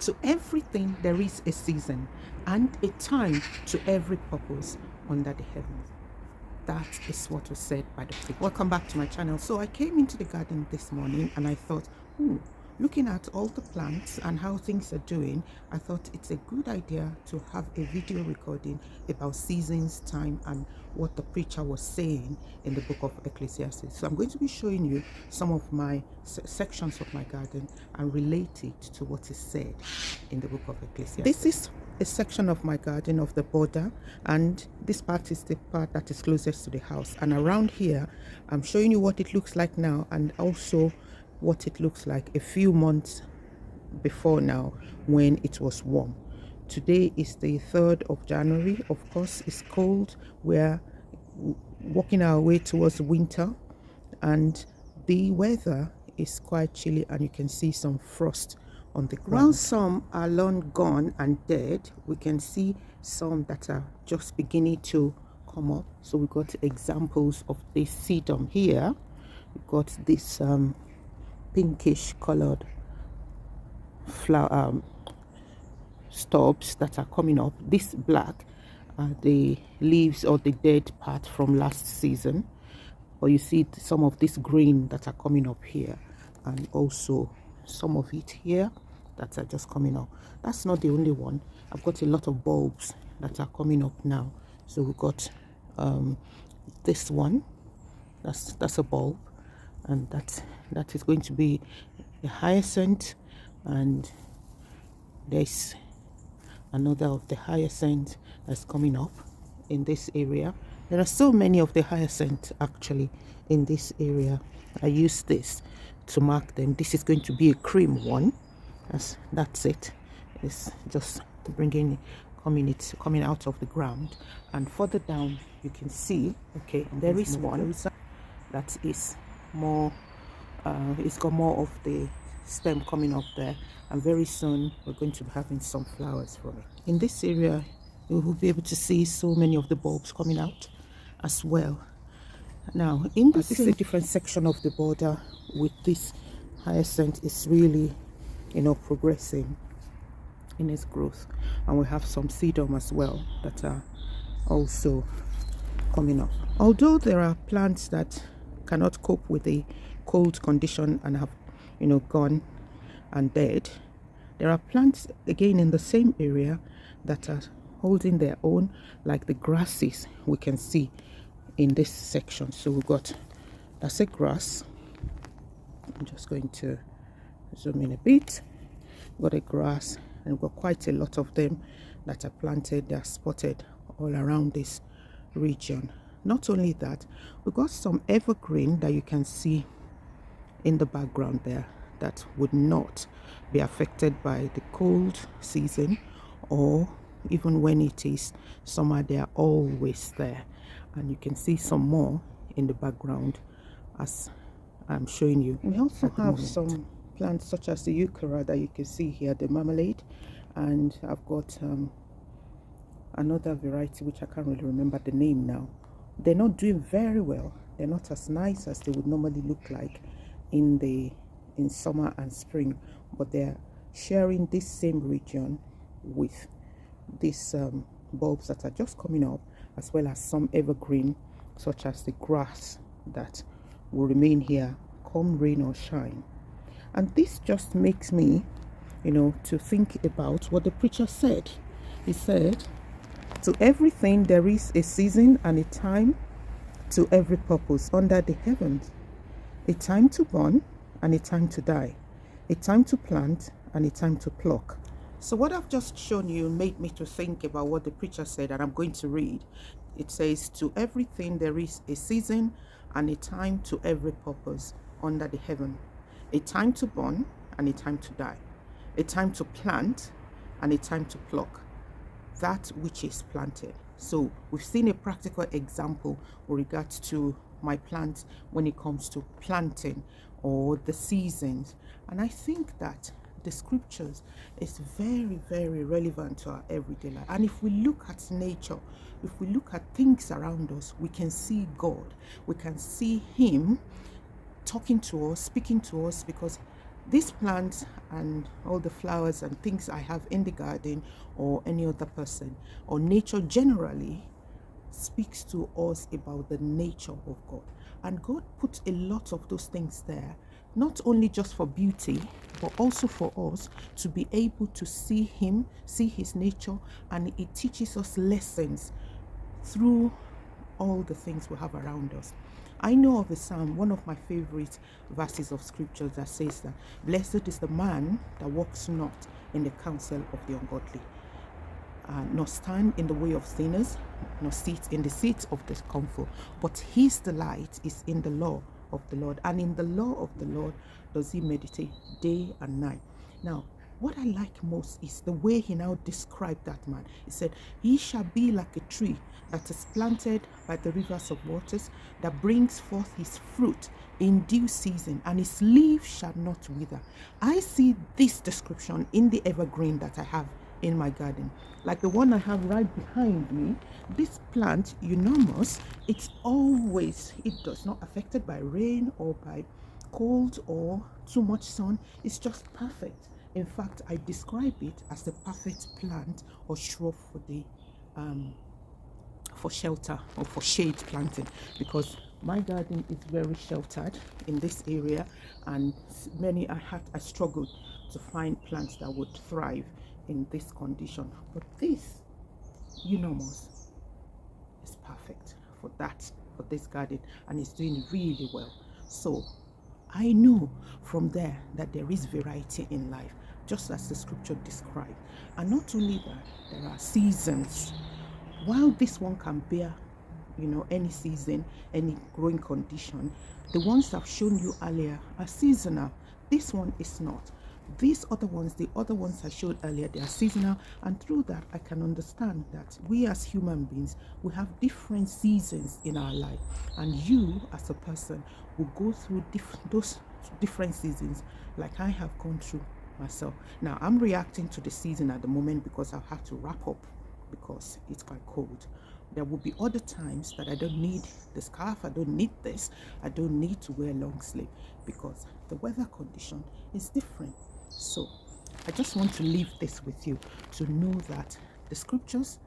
To everything there is a season and a time to every purpose under the heavens. That is what was said by the preacher. Welcome back to my channel. So I came into the garden this morning and I thought, looking at all the plants and how things are doing, I thought it's a good idea to have a video recording about seasons, time, and what the preacher was saying in the book of Ecclesiastes. So I'm going to be showing you some of my sections of my garden and relate it to what is said in the book of Ecclesiastes. This is a section of my garden of the border, and this part is the part that is closest to the house. And around here, I'm showing you what it looks like now and also what it looks like a few months before now when it was warm. Today is the 3rd of January. Of course, it's cold. We're walking our way towards winter and the weather is quite chilly, and you can see some frost on the ground. While some are long gone and dead, we can see some that are just beginning to come up. So we got examples of this sedum here. We got this pinkish colored flower stubs that are coming up. This black are the leaves or the dead part from last season, or you see some of this green that are coming up here, and also some of it here that are just coming up. That's not the only one. I've got a lot of bulbs that are coming up now. So we've got this one, that's a bulb, and that is going to be a hyacinth, and there's another of the hyacinth that's coming up in this area. There are so many of the hyacinth actually in this area. I use this to mark them. This is going to be a cream one. That's it. It's just coming out of the ground. And further down you can see, okay, there is one that is more it's got more of the stem coming up there, and very soon we're going to be having some flowers from it. In this area you will be able to see so many of the bulbs coming out as well. Now in this is a different section of the border with this hyacinth. Is really, progressing in its growth, and we have some sedum as well that are also coming up. Although there are plants that cannot cope with the cold condition and have gone and dead, there are plants again in the same area that are holding their own, like the grasses we can see in this section. So we've got, that's a grass. I'm just going to zoom in a bit. We've got a grass, and we've got quite a lot of them that are planted. They're spotted all around this region. Not only that, we've got some evergreen that you can see in the background there that would not be affected by the cold season, or even when it is summer, they are always there. And you can see some more in the background as I'm showing you. We also have some plants such as the euchera that you can see here, the marmalade, and I've got another variety which I can't really remember the name now. They're not doing very well. They're not as nice as they would normally look like in summer and spring, but they're sharing this same region with these bulbs that are just coming up, as well as some evergreen such as the grass that will remain here come rain or shine. And this just makes me to think about what the preacher said. He said, to everything there is a season and a time to every purpose under the heavens, a time to born and a time to die, a time to plant and a time to pluck. So what I've just shown you made me to think about what the preacher said, and I'm going to read. It says, to everything there is a season and a time to every purpose under the heaven, a time to born and a time to die, a time to plant and a time to pluck that which is planted. So we've seen a practical example with regards to my plants when it comes to planting or the seasons. And I think that the scriptures is very, very relevant to our everyday life. And if we look at nature, if we look at things around us, we can see God. We can see him talking to us, speaking to us, because These plants and all the flowers and things I have in the garden, or any other person, or nature generally, speaks to us about the nature of God. And God puts a lot of those things there, not only just for beauty, but also for us to be able to see Him, see His nature, and it teaches us lessons through all the things we have around us. I know of a psalm, one of my favorite verses of scripture, that says that blessed is the man that walks not in the counsel of the ungodly, nor stand in the way of sinners, nor sit in the seat of discomfort. But his delight is in the law of the Lord, and in the law of the Lord does he meditate day and night. Now, what I like most is the way he now described that man. He said, he shall be like a tree that is planted by the rivers of waters, that brings forth his fruit in due season, and his leaf shall not wither. I see this description in the evergreen that I have in my garden, like the one I have right behind me. This plant, enormous, it does not affected by rain or by cold or too much sun. It's just perfect. In fact, I describe it as the perfect plant or shrub for the for shelter or for shade planting, because my garden is very sheltered in this area, and I struggled to find plants that would thrive in this condition. But this enormous is perfect for this garden, and it's doing really well. So I know from there that there is variety in life, just as the scripture described. And not only that, there are seasons. While this one can bear, any season, any growing condition, the ones I've shown you earlier are seasonal. This one is not. The other ones I showed earlier, they are seasonal, and through that I can understand that we as human beings, we have different seasons in our life, and you as a person will go through those different seasons like I have gone through myself. Now I'm reacting to the season at the moment because I've had to wrap up because it's quite cold. There will be other times that I don't need the scarf, I don't need this, I don't need to wear long sleeve because the weather condition is different. So I just want to leave this with you to know that the scriptures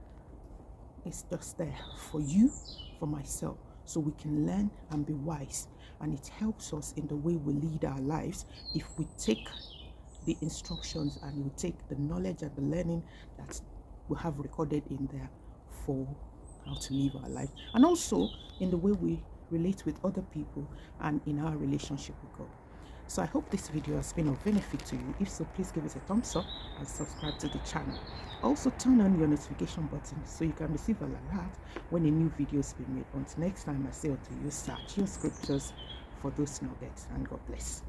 is just there for you, for myself, so we can learn and be wise. And it helps us in the way we lead our lives if we take the instructions and we take the knowledge and the learning that we have recorded in there for how to live our life, and also in the way we relate with other people and in our relationship with God. So I hope this video has been of benefit to you. If so, please give it a thumbs up and subscribe to the channel. Also turn on your notification button so you can receive an alert when a new video is being made. Until next time, I say unto you, search your scriptures for those nuggets, and God bless.